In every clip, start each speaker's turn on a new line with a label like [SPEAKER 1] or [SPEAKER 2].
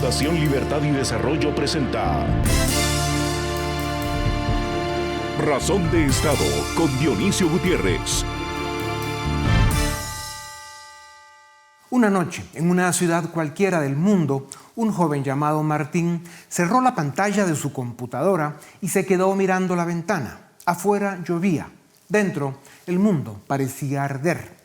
[SPEAKER 1] Fundación Libertad y Desarrollo presenta Razón de Estado con Dionisio Gutiérrez.
[SPEAKER 2] Una noche, en una ciudad cualquiera del mundo, un joven llamado Martín cerró la pantalla de su computadora y se quedó mirando la ventana. Afuera llovía. Dentro, el mundo parecía arder.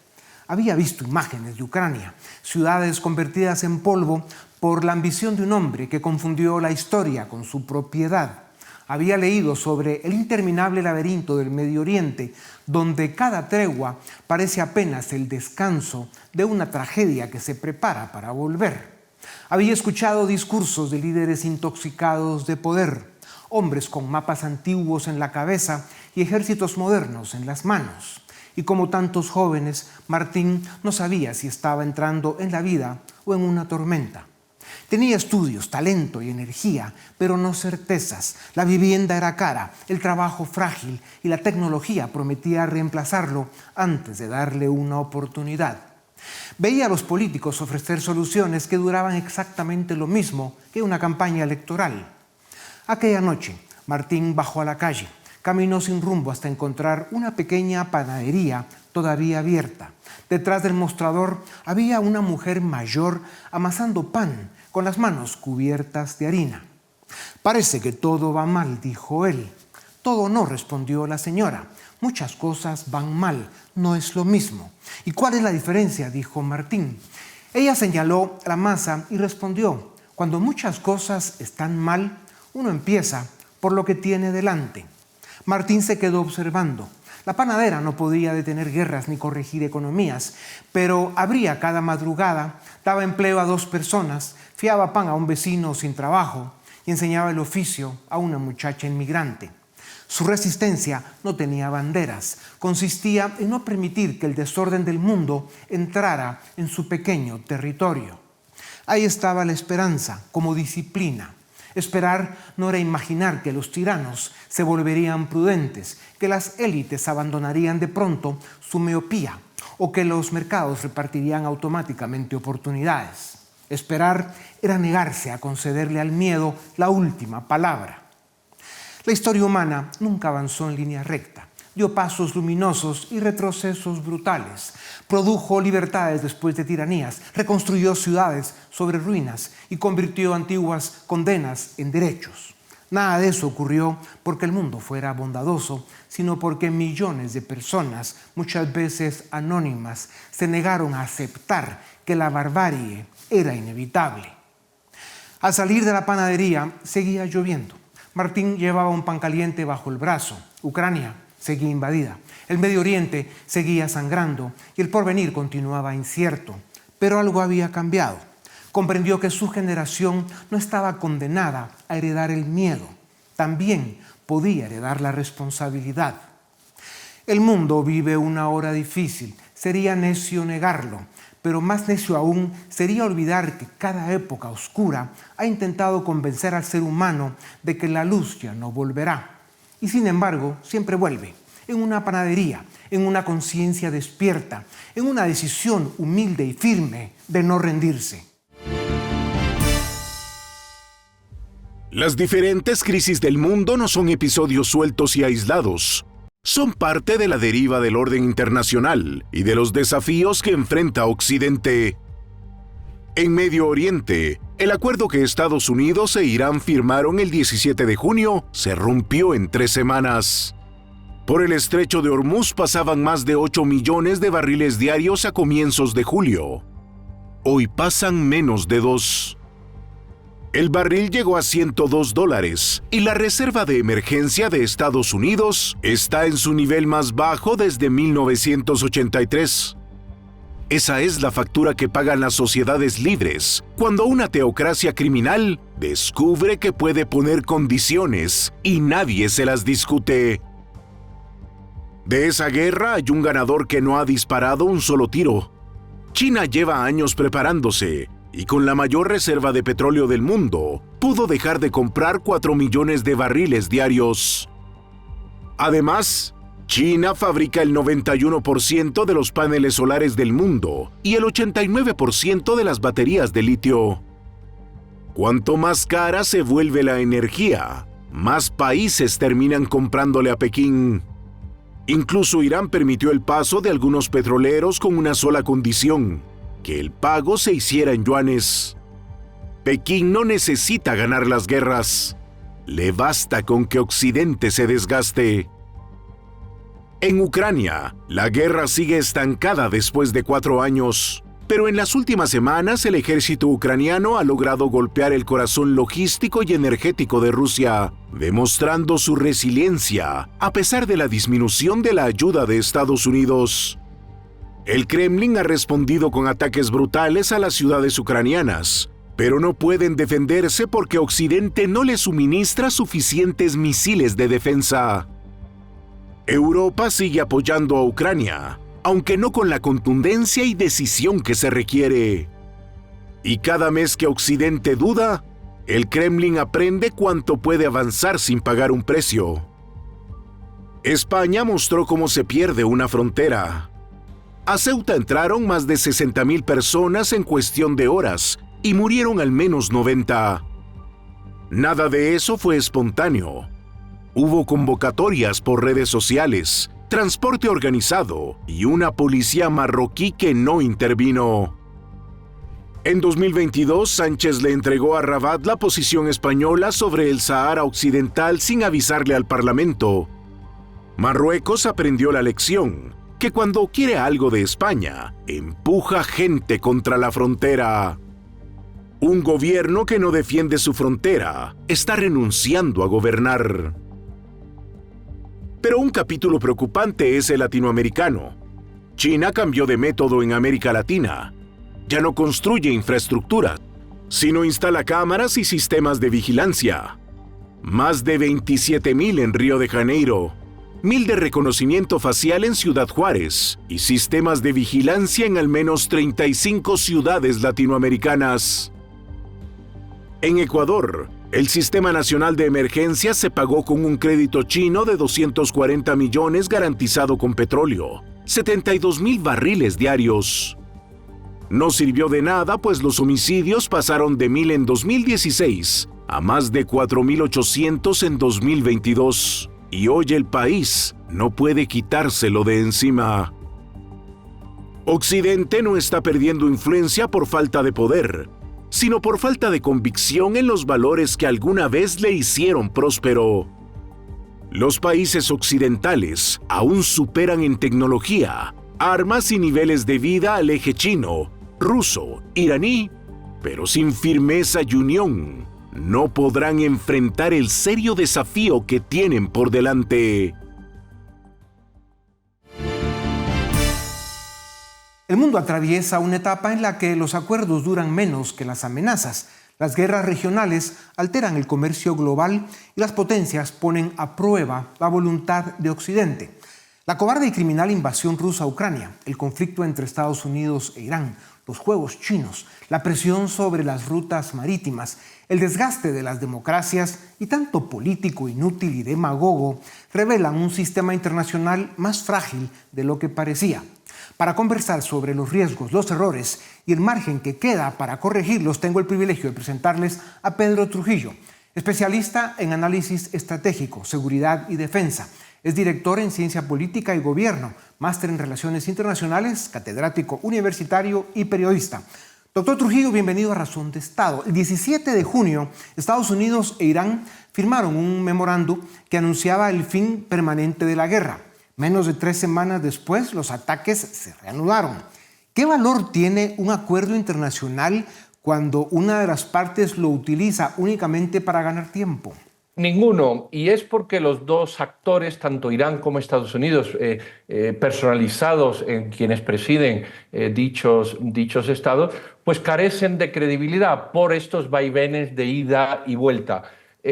[SPEAKER 2] Había visto imágenes de Ucrania, ciudades convertidas en polvo por la ambición de un hombre que confundió la historia con su propiedad. Había leído sobre el interminable laberinto del Medio Oriente, donde cada tregua parece apenas el descanso de una tragedia que se prepara para volver. Había escuchado discursos de líderes intoxicados de poder, hombres con mapas antiguos en la cabeza y ejércitos modernos en las manos. Y como tantos jóvenes, Martín no sabía si estaba entrando en la vida o en una tormenta. Tenía estudios, talento y energía, pero no certezas. La vivienda era cara, el trabajo frágil y la tecnología prometía reemplazarlo antes de darle una oportunidad. Veía a los políticos ofrecer soluciones que duraban exactamente lo mismo que una campaña electoral. Aquella noche, Martín bajó a la calle, caminó sin rumbo hasta encontrar una pequeña panadería todavía abierta. Detrás del mostrador había una mujer mayor amasando pan con las manos cubiertas de harina. «Parece que todo va mal», dijo él. «Todo no», respondió la señora. «Muchas cosas van mal, no es lo mismo». «¿Y cuál es la diferencia?», dijo Martín. Ella señaló la masa y respondió: «Cuando muchas cosas están mal, uno empieza por lo que tiene delante». Martín se quedó observando. La panadera no podía detener guerras ni corregir economías, pero abría cada madrugada, daba empleo a 2 personas, fiaba pan a un vecino sin trabajo y enseñaba el oficio a una muchacha inmigrante. Su resistencia no tenía banderas, consistía en no permitir que el desorden del mundo entrara en su pequeño territorio. Ahí estaba la esperanza como disciplina. Esperar no era imaginar que los tiranos se volverían prudentes, que las élites abandonarían de pronto su miopía o que los mercados repartirían automáticamente oportunidades. Esperar era negarse a concederle al miedo la última palabra. La historia humana nunca avanzó en línea recta. Dio pasos luminosos y retrocesos brutales. Produjo libertades después de tiranías, reconstruyó ciudades sobre ruinas y convirtió antiguas condenas en derechos. Nada de eso ocurrió porque el mundo fuera bondadoso, sino porque millones de personas, muchas veces anónimas, se negaron a aceptar que la barbarie era inevitable. Al salir de la panadería, seguía lloviendo. Martín llevaba un pan caliente bajo el brazo. Ucrania seguía invadida. El Medio Oriente seguía sangrando y el porvenir continuaba incierto. Pero algo había cambiado. Comprendió que su generación no estaba condenada a heredar el miedo. También podía heredar la responsabilidad. El mundo vive una hora difícil. Sería necio negarlo. Pero más necio aún sería olvidar que cada época oscura ha intentado convencer al ser humano de que la luz ya no volverá. Y sin embargo, siempre vuelve, en una panadería, en una conciencia despierta, en una decisión humilde y firme de no rendirse.
[SPEAKER 1] Las diferentes crisis del mundo no son episodios sueltos y aislados. Son parte de la deriva del orden internacional y de los desafíos que enfrenta Occidente. En Medio Oriente, el acuerdo que Estados Unidos e Irán firmaron el 17 de junio se rompió en 3 semanas. Por el estrecho de Hormuz pasaban más de 8 millones de barriles diarios a comienzos de julio. Hoy pasan menos de 2. El barril llegó a $102 y la reserva de emergencia de Estados Unidos está en su nivel más bajo desde 1983. Esa es la factura que pagan las sociedades libres cuando una teocracia criminal descubre que puede poner condiciones y nadie se las discute. De esa guerra hay un ganador que no ha disparado un solo tiro. China lleva años preparándose y con la mayor reserva de petróleo del mundo, pudo dejar de comprar 4 millones de barriles diarios. Además, China fabrica el 91% de los paneles solares del mundo y el 89% de las baterías de litio. Cuanto más cara se vuelve la energía, más países terminan comprándole a Pekín. Incluso Irán permitió el paso de algunos petroleros con una sola condición: que el pago se hiciera en yuanes. Pekín no necesita ganar las guerras. Le basta con que Occidente se desgaste. En Ucrania, la guerra sigue estancada después de 4 años, pero en las últimas semanas el ejército ucraniano ha logrado golpear el corazón logístico y energético de Rusia, demostrando su resiliencia a pesar de la disminución de la ayuda de Estados Unidos. El Kremlin ha respondido con ataques brutales a las ciudades ucranianas, pero no pueden defenderse porque Occidente no les suministra suficientes misiles de defensa. Europa sigue apoyando a Ucrania, aunque no con la contundencia y decisión que se requiere. Y cada mes que Occidente duda, el Kremlin aprende cuánto puede avanzar sin pagar un precio. España mostró cómo se pierde una frontera. A Ceuta entraron más de 60,000 personas en cuestión de horas y murieron al menos 90. Nada de eso fue espontáneo. Hubo convocatorias por redes sociales, transporte organizado y una policía marroquí que no intervino. En 2022, Sánchez le entregó a Rabat la posición española sobre el Sahara Occidental sin avisarle al Parlamento. Marruecos aprendió la lección, que cuando quiere algo de España, empuja gente contra la frontera. Un gobierno que no defiende su frontera está renunciando a gobernar. Pero un capítulo preocupante es el latinoamericano. China cambió de método en América Latina. Ya no construye infraestructura, sino instala cámaras y sistemas de vigilancia. Más de 27,000 en Río de Janeiro, 1,000 de reconocimiento facial en Ciudad Juárez y sistemas de vigilancia en al menos 35 ciudades latinoamericanas. En Ecuador, el Sistema Nacional de Emergencia se pagó con un crédito chino de 240 millones garantizado con petróleo, 72,000 barriles diarios. No sirvió de nada, pues los homicidios pasaron de 1,000 en 2016 a más de 4,800 en 2022. Y hoy el país no puede quitárselo de encima. Occidente no está perdiendo influencia por falta de poder, sino por falta de convicción en los valores que alguna vez le hicieron próspero. Los países occidentales aún superan en tecnología, armas y niveles de vida al eje chino, ruso, iraní, pero sin firmeza y unión no podrán enfrentar el serio desafío que tienen por delante.
[SPEAKER 2] El mundo atraviesa una etapa en la que los acuerdos duran menos que las amenazas. Las guerras regionales alteran el comercio global y las potencias ponen a prueba la voluntad de Occidente. La cobarde y criminal invasión rusa a Ucrania, el conflicto entre Estados Unidos e Irán, los juegos chinos, la presión sobre las rutas marítimas, el desgaste de las democracias y tanto político inútil y demagogo revelan un sistema internacional más frágil de lo que parecía. Para conversar sobre los riesgos, los errores y el margen que queda para corregirlos, tengo el privilegio de presentarles a Pedro Trujillo, especialista en análisis estratégico, seguridad y defensa. Es director en Ciencia Política y Gobierno, máster en Relaciones Internacionales, catedrático universitario y periodista. Doctor Trujillo, bienvenido a Razón de Estado. El 17 de junio, Estados Unidos e Irán firmaron un memorando que anunciaba el fin permanente de la guerra. Menos de 3 semanas después, los ataques se reanudaron. ¿Qué valor tiene un acuerdo internacional cuando una de las partes lo utiliza únicamente para ganar tiempo?
[SPEAKER 3] Ninguno, y es porque los dos actores, tanto Irán como Estados Unidos, personalizados en quienes presiden dichos estados, pues carecen de credibilidad por estos vaivenes de ida y vuelta.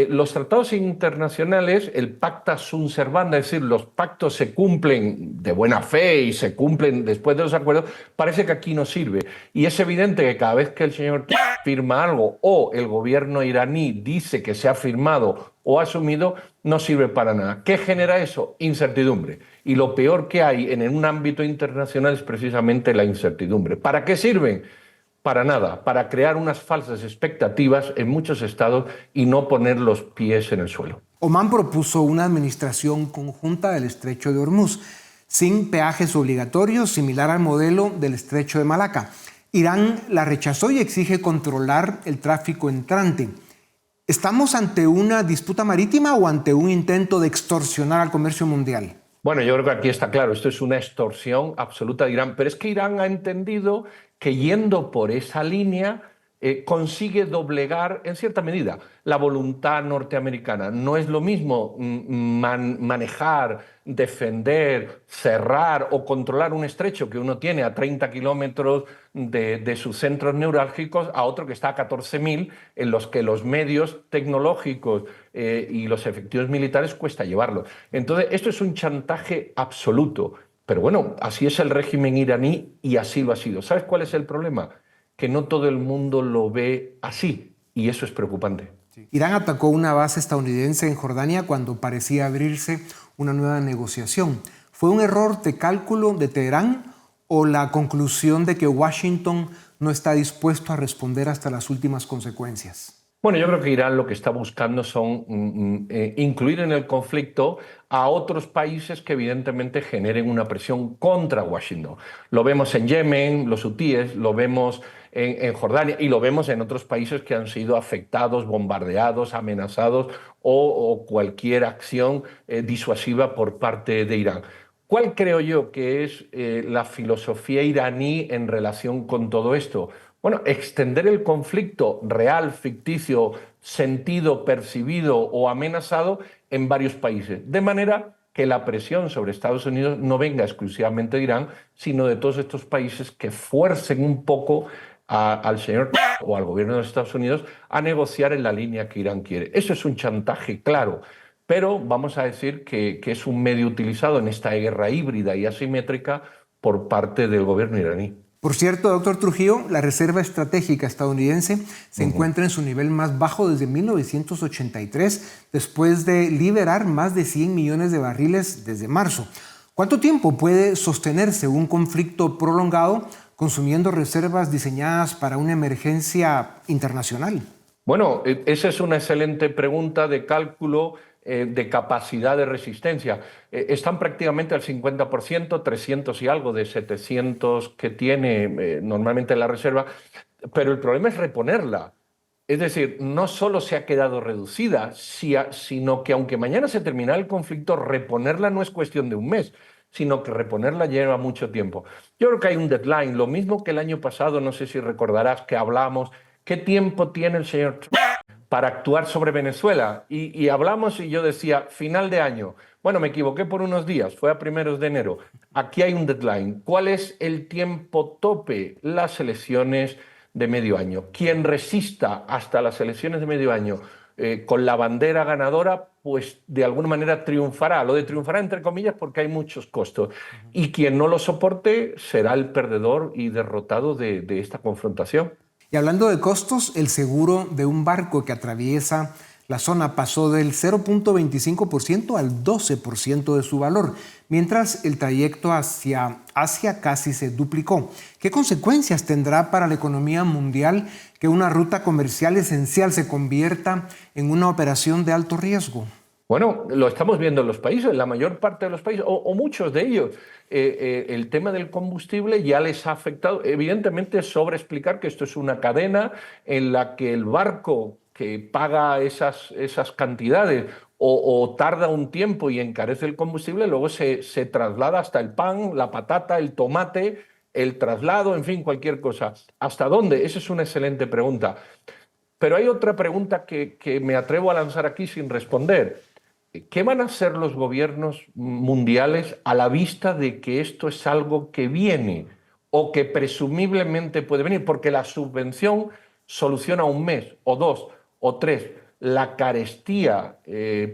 [SPEAKER 3] Los tratados internacionales, el pacta sunt servanda, es decir, los pactos se cumplen de buena fe y se cumplen después de los acuerdos, parece que aquí no sirve. Y es evidente que cada vez que el señor firma algo o el gobierno iraní dice que se ha firmado o asumido, no sirve para nada. ¿Qué genera eso? Incertidumbre. Y lo peor que hay en un ámbito internacional es precisamente la incertidumbre. ¿Para qué sirven? para nada, para crear unas falsas expectativas en muchos estados y no poner los pies en el suelo.
[SPEAKER 2] Omán propuso una administración conjunta del Estrecho de Hormuz, sin peajes obligatorios, similar al modelo del Estrecho de Malaca. Irán la rechazó y exige controlar el tráfico entrante. ¿Estamos ante una disputa marítima o ante un intento de extorsionar al comercio mundial?
[SPEAKER 3] Bueno, yo creo que aquí está claro, esto es una extorsión absoluta de Irán, pero es que Irán ha entendido que yendo por esa línea consigue doblegar en cierta medida la voluntad norteamericana. No es lo mismo manejar, defender, cerrar o controlar un estrecho que uno tiene a 30 kilómetros de sus centros neurálgicos a otro que está a 14.000, en los que los medios tecnológicos y los efectivos militares cuesta llevarlo. Entonces, esto es un chantaje absoluto. Pero bueno, así es el régimen iraní y así lo ha sido. ¿Sabes cuál es el problema? Que no todo el mundo lo ve así, y eso es preocupante.
[SPEAKER 2] Irán atacó una base estadounidense en Jordania cuando parecía abrirse una nueva negociación. ¿Fue un error de cálculo de Teherán o la conclusión de que Washington no está dispuesto a responder hasta las últimas consecuencias?
[SPEAKER 3] Bueno, yo creo que Irán lo que está buscando son incluir en el conflicto a otros países que evidentemente generen una presión contra Washington. Lo vemos en Yemen, los hutíes, lo vemos en Jordania y lo vemos en otros países que han sido afectados, bombardeados, amenazados o cualquier acción disuasiva por parte de Irán. ¿Cuál creo yo que es la filosofía iraní en relación con todo esto? Bueno, extender el conflicto real, ficticio, sentido, percibido o amenazado en varios países, de manera que la presión sobre Estados Unidos no venga exclusivamente de Irán, sino de todos estos países que fuercen un poco al señor o al gobierno de los Estados Unidos a negociar en la línea que Irán quiere. Eso es un chantaje claro, pero vamos a decir que es un medio utilizado en esta guerra híbrida y asimétrica por parte del gobierno iraní.
[SPEAKER 2] Por cierto, doctor Trujillo, la Reserva Estratégica estadounidense se encuentra en su nivel más bajo desde 1983, después de liberar más de 100 millones de barriles desde marzo. ¿Cuánto tiempo puede sostenerse un conflicto prolongado consumiendo reservas diseñadas para una emergencia internacional?
[SPEAKER 3] Bueno, esa es una excelente pregunta de cálculo de capacidad de resistencia. Están prácticamente al 50%, 300 y algo de 700 que tiene normalmente la reserva, pero el problema es reponerla. Es decir, no solo se ha quedado reducida, sino que aunque mañana se termine el conflicto, reponerla no es cuestión de un mes, sino que reponerla lleva mucho tiempo. Yo creo que hay un deadline, lo mismo que el año pasado, no sé si recordarás que hablamos, ¿qué tiempo tiene el señor Trump para actuar sobre Venezuela? Y hablamos y yo decía, final de año. Bueno, me equivoqué por unos días, fue a primeros de enero. Aquí hay un deadline. ¿Cuál es el tiempo tope? Las elecciones de medio año. Quien resista hasta las elecciones de medio año con la bandera ganadora, pues de alguna manera triunfará. Lo de triunfará entre comillas porque hay muchos costos. Y quien no lo soporte será el perdedor y derrotado de esta confrontación.
[SPEAKER 2] Y hablando de costos, el seguro de un barco que atraviesa la zona pasó del 0.25% al 12% de su valor, mientras el trayecto hacia Asia casi se duplicó. ¿Qué consecuencias tendrá para la economía mundial que una ruta comercial esencial se convierta en una operación de alto riesgo?
[SPEAKER 3] Bueno, lo estamos viendo en los países, la mayor parte de los países, o muchos de ellos. El tema del combustible ya les ha afectado. Evidentemente, sobra explicar que esto es una cadena en la que el barco que paga esas cantidades o tarda un tiempo y encarece el combustible, luego se traslada hasta el pan, la patata, el tomate, el traslado, en fin, cualquier cosa. ¿Hasta dónde? Esa es una excelente pregunta. Pero hay otra pregunta que me atrevo a lanzar aquí sin responder. ¿Qué van a hacer los gobiernos mundiales a la vista de que esto es algo que viene o que presumiblemente puede venir? Porque la subvención soluciona un mes o dos o tres. La carestía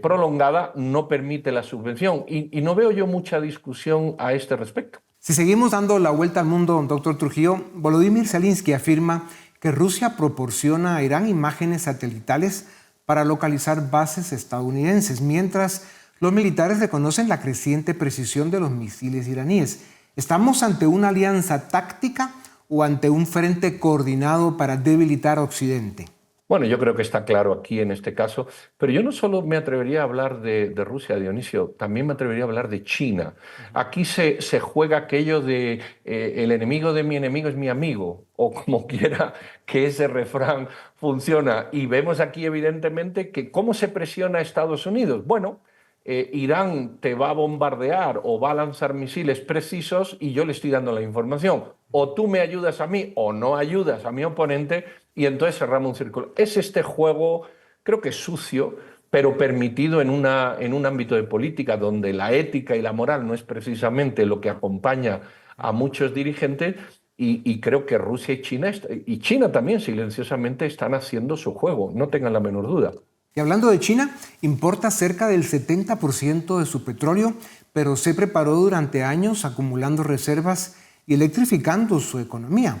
[SPEAKER 3] prolongada no permite la subvención y no veo yo mucha discusión a este respecto.
[SPEAKER 2] Si seguimos dando la vuelta al mundo, doctor Trujillo, Volodymyr Zelensky afirma que Rusia proporciona a Irán imágenes satelitales para localizar bases estadounidenses, mientras los militares reconocen la creciente precisión de los misiles iraníes. ¿Estamos ante una alianza táctica o ante un frente coordinado para debilitar a Occidente?
[SPEAKER 3] Bueno, yo creo que está claro aquí en este caso, pero yo no solo me atrevería a hablar de Rusia, Dionisio, también me atrevería a hablar de China. Aquí se juega aquello de el enemigo de mi enemigo es mi amigo, o como quiera que ese refrán funciona. Y vemos aquí evidentemente que cómo se presiona a Estados Unidos. Bueno, Irán te va a bombardear o va a lanzar misiles precisos y yo le estoy dando la información. O tú me ayudas a mí o no ayudas a mi oponente y entonces cerramos un círculo. Es este juego, creo que sucio, pero permitido en un ámbito de política donde la ética y la moral no es precisamente lo que acompaña a muchos dirigentes y creo que Rusia y China también silenciosamente están haciendo su juego, no tengan la menor duda.
[SPEAKER 2] Y hablando de China, importa cerca del 70% de su petróleo, pero se preparó durante años acumulando reservas y electrificando su economía.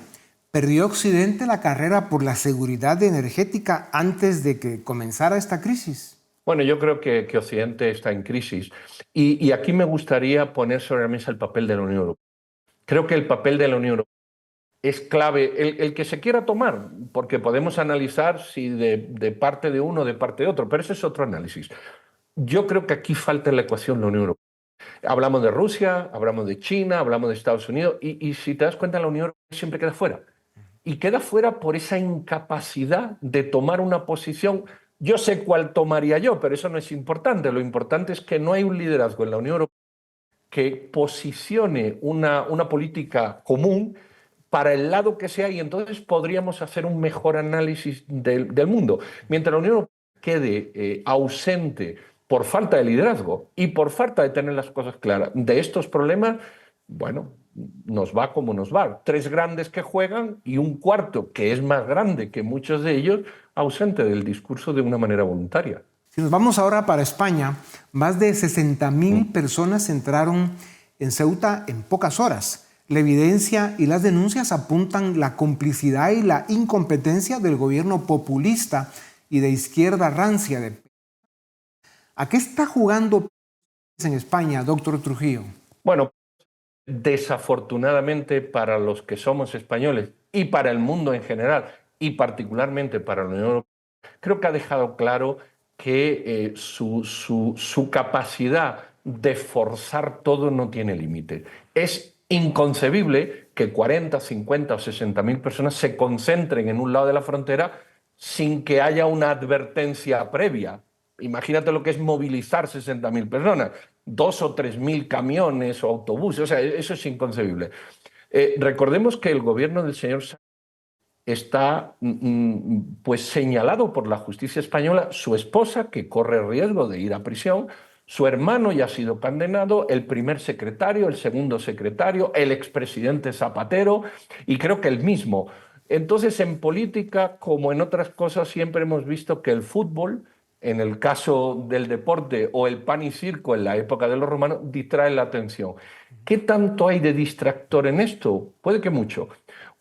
[SPEAKER 2] ¿Perdió Occidente la carrera por la seguridad energética antes de que comenzara esta crisis?
[SPEAKER 3] Bueno, yo creo que Occidente está en crisis y aquí me gustaría poner sobre la mesa el papel de la Unión Europea. Creo que el papel de la Unión Europea es clave, el que se quiera tomar, porque podemos analizar si de parte de uno o de parte de otro, pero ese es otro análisis. Yo creo que aquí falta en la ecuación la Unión Europea. Hablamos de Rusia, hablamos de China, hablamos de Estados Unidos y si te das cuenta la Unión Europea siempre queda fuera. Y queda fuera por esa incapacidad de tomar una posición. Yo sé cuál tomaría yo, pero eso no es importante. Lo importante es que no hay un liderazgo en la Unión Europea que posicione una política común para el lado que sea y entonces podríamos hacer un mejor análisis del mundo. Mientras la Unión Europea quede ausente por falta de liderazgo y por falta de tener las cosas claras de estos problemas, bueno, nos va como nos va. Tres grandes que juegan y un cuarto que es más grande que muchos de ellos, ausente del discurso de una manera voluntaria.
[SPEAKER 2] Si nos vamos ahora para España, más de 60.000 personas entraron en Ceuta en pocas horas. La evidencia y las denuncias apuntan la complicidad y la incompetencia del gobierno populista y de izquierda rancia. ¿A qué está jugando en España, doctor Trujillo?
[SPEAKER 3] Bueno, desafortunadamente para los que somos españoles y para el mundo en general y particularmente para la Unión Europea, creo que ha dejado claro que su capacidad de forzar todo no tiene límite. Es inconcebible que 40, 50 o 60.000 personas se concentren en un lado de la frontera sin que haya una advertencia previa. Imagínate lo que es movilizar 60.000 personas, 2 o 3.000 camiones o autobuses, o sea, eso es inconcebible. Recordemos que el gobierno del señor Sánchez está pues señalado por la justicia española, su esposa, que corre riesgo de ir a prisión, su hermano ya ha sido condenado, el primer secretario, el segundo secretario, el expresidente Zapatero y creo que el mismo. Entonces, en política, como en otras cosas, siempre hemos visto que el fútbol, en el caso del deporte, o el pan y circo en la época de los romanos, distrae la atención. ¿Qué tanto hay de distractor en esto? Puede que mucho.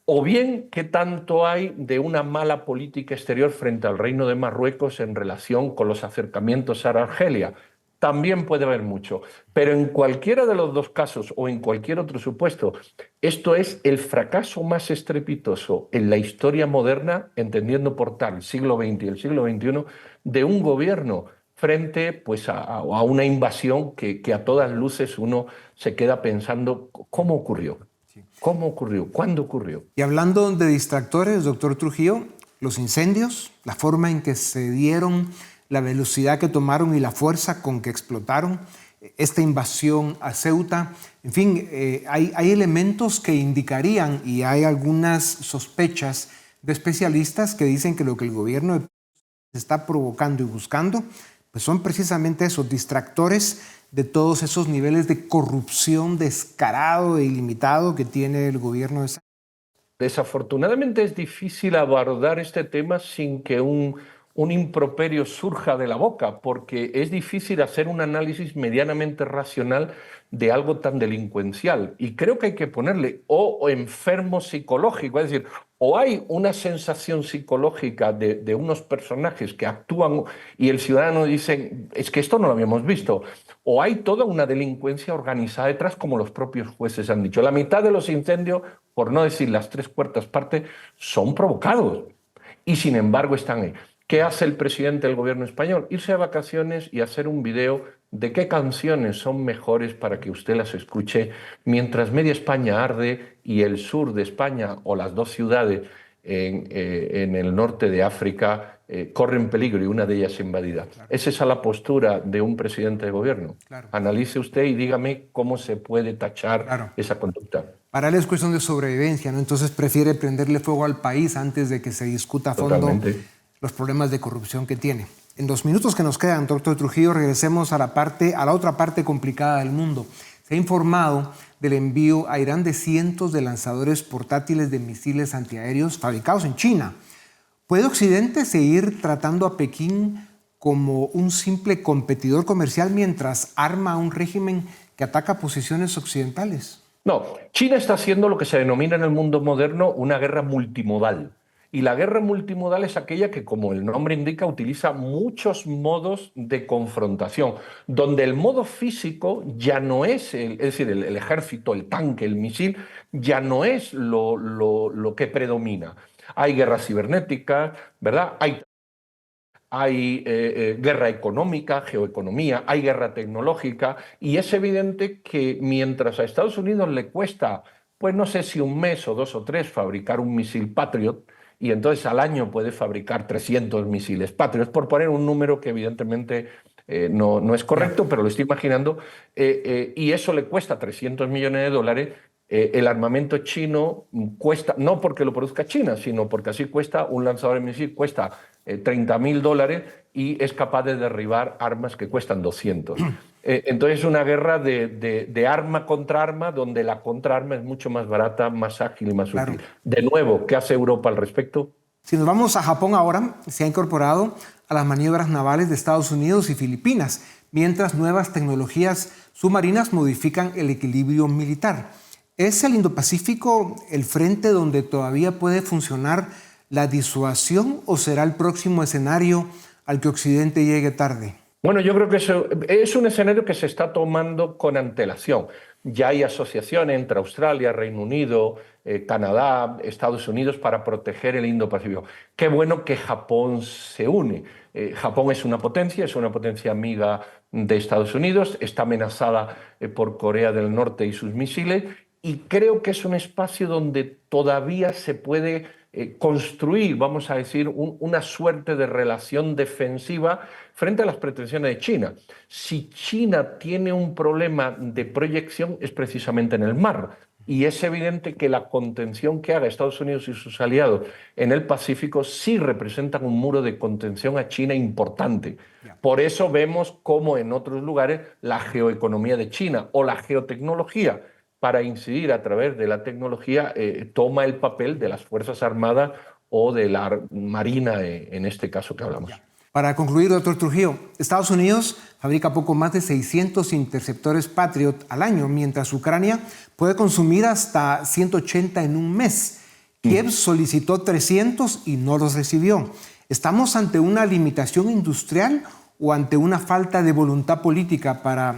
[SPEAKER 3] O bien, ¿qué tanto hay de una mala política exterior frente al Reino de Marruecos en relación con los acercamientos a Argelia? También puede haber mucho. Pero en cualquiera de los dos casos o en cualquier otro supuesto, esto es el fracaso más estrepitoso en la historia moderna, entendiendo por tal el siglo XX y el siglo XXI, de un gobierno frente pues, a una invasión que a todas luces uno se queda pensando ¿cómo ocurrió? ¿Cómo ocurrió? ¿Cuándo ocurrió?
[SPEAKER 2] Y hablando de distractores, doctor Trujillo, los incendios, la forma en que se dieron, la velocidad que tomaron y la fuerza con que explotaron, esta invasión a Ceuta, en fin, hay elementos que indicarían y hay algunas sospechas de especialistas que dicen que lo que el gobierno está provocando y buscando pues son precisamente esos distractores de todos esos niveles de corrupción descarado e ilimitado que tiene el gobierno de Sánchez.
[SPEAKER 3] Desafortunadamente es difícil abordar este tema sin que un un improperio surja de la boca, porque es difícil hacer un análisis medianamente racional de algo tan delincuencial. Y creo que hay que ponerle o enfermo psicológico, es decir, o hay una sensación psicológica de unos personajes que actúan y el ciudadano dice, es que esto no lo habíamos visto, o hay toda una delincuencia organizada detrás, como los propios jueces han dicho. La mitad de los incendios, por no decir las 3/4 partes, son provocados y sin embargo están ahí. ¿Qué hace el presidente del gobierno español? Irse de vacaciones y hacer un video de qué canciones son mejores para que usted las escuche mientras media España arde y el sur de España o las dos ciudades en el norte de África corren peligro y una de ellas invadida. Claro. ¿Es esa la postura de un presidente de gobierno? Claro. Analice usted y dígame cómo se puede tachar esa conducta. Para
[SPEAKER 2] él es cuestión de sobrevivencia, ¿no? Entonces prefiere prenderle fuego al país antes de que se discuta a fondo los problemas de corrupción que tiene. En los minutos que nos quedan, doctor Trujillo, regresemos a la otra parte complicada del mundo. Se ha informado del envío a Irán de cientos de lanzadores portátiles de misiles antiaéreos fabricados en China. ¿Puede Occidente seguir tratando a Pekín como un simple competidor comercial mientras arma a un régimen que ataca posiciones occidentales?
[SPEAKER 3] No, China está haciendo lo que se denomina en el mundo moderno una guerra multimodal. Y la guerra multimodal es aquella que, como el nombre indica, utiliza muchos modos de confrontación, donde el modo físico ya no es, es decir, el ejército, el tanque, el misil, ya no es lo que predomina. Hay guerras cibernéticas, ¿verdad? Hay guerra económica, geoeconomía, hay guerra tecnológica, y es evidente que mientras a Estados Unidos le cuesta, pues no sé si un mes o 2 o 3 fabricar un misil Patriot, y entonces al año puede fabricar 300 misiles Patriot, por poner un número que evidentemente no es correcto, pero lo estoy imaginando, y eso le cuesta $300 millones. El armamento chino cuesta, no porque lo produzca China, sino porque así cuesta un lanzador de misil, cuesta $30.000 y es capaz de derribar armas que cuestan 200. Entonces es una guerra de arma contra arma, donde la contraarma es mucho más barata, más ágil y más útil. De nuevo, ¿qué hace Europa al respecto?
[SPEAKER 2] Si nos vamos a Japón ahora, se ha incorporado a las maniobras navales de Estados Unidos y Filipinas, mientras nuevas tecnologías submarinas modifican el equilibrio militar. ¿Es el Indo-Pacífico el frente donde todavía puede funcionar la disuasión o será el próximo escenario al que Occidente llegue tarde?
[SPEAKER 3] Bueno, yo creo que eso es un escenario que se está tomando con antelación. Ya hay asociaciones entre Australia, Reino Unido, Canadá, Estados Unidos para proteger el Indo-Pacífico. Qué bueno que Japón se une. Japón es una potencia amiga de Estados Unidos, está amenazada por Corea del Norte y sus misiles, y creo que es un espacio donde todavía se puede construir, vamos a decir, una suerte de relación defensiva frente a las pretensiones de China. Si China tiene un problema de proyección es precisamente en el mar, y es evidente que la contención que haga Estados Unidos y sus aliados en el Pacífico sí representan un muro de contención a China importante. Por eso vemos cómo en otros lugares la geoeconomía de China o la geotecnología, para incidir a través de la tecnología, toma el papel de las Fuerzas Armadas o de la Marina, en este caso que hablamos.
[SPEAKER 2] Para concluir, doctor Trujillo, Estados Unidos fabrica poco más de 600 interceptores Patriot al año, mientras Ucrania puede consumir hasta 180 en un mes. Kiev solicitó 300 y no los recibió. ¿Estamos ante una limitación industrial o ante una falta de voluntad política para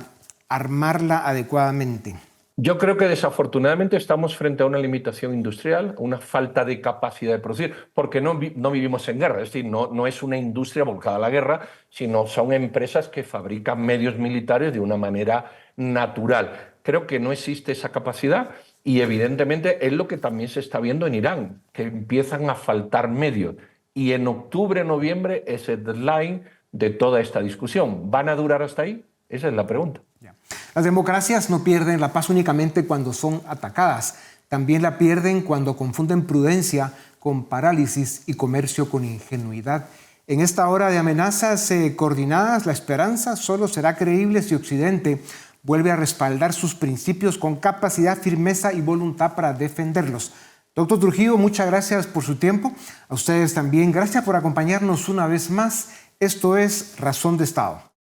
[SPEAKER 2] armarla adecuadamente?
[SPEAKER 3] Yo creo que desafortunadamente estamos frente a una limitación industrial, una falta de capacidad de producir, porque no vivimos en guerra, es decir, no es una industria volcada a la guerra, sino son empresas que fabrican medios militares de una manera natural. Creo que no existe esa capacidad y evidentemente es lo que también se está viendo en Irán, que empiezan a faltar medios. Y en octubre, noviembre es el deadline de toda esta discusión. ¿Van a durar hasta ahí? Esa es la pregunta.
[SPEAKER 2] Las democracias no pierden la paz únicamente cuando son atacadas, también la pierden cuando confunden prudencia con parálisis y comercio con ingenuidad. En esta hora de amenazas coordinadas, la esperanza solo será creíble si Occidente vuelve a respaldar sus principios con capacidad, firmeza y voluntad para defenderlos. Doctor Trujillo, muchas gracias por su tiempo. A ustedes también, gracias por acompañarnos una vez más. Esto es Razón de Estado.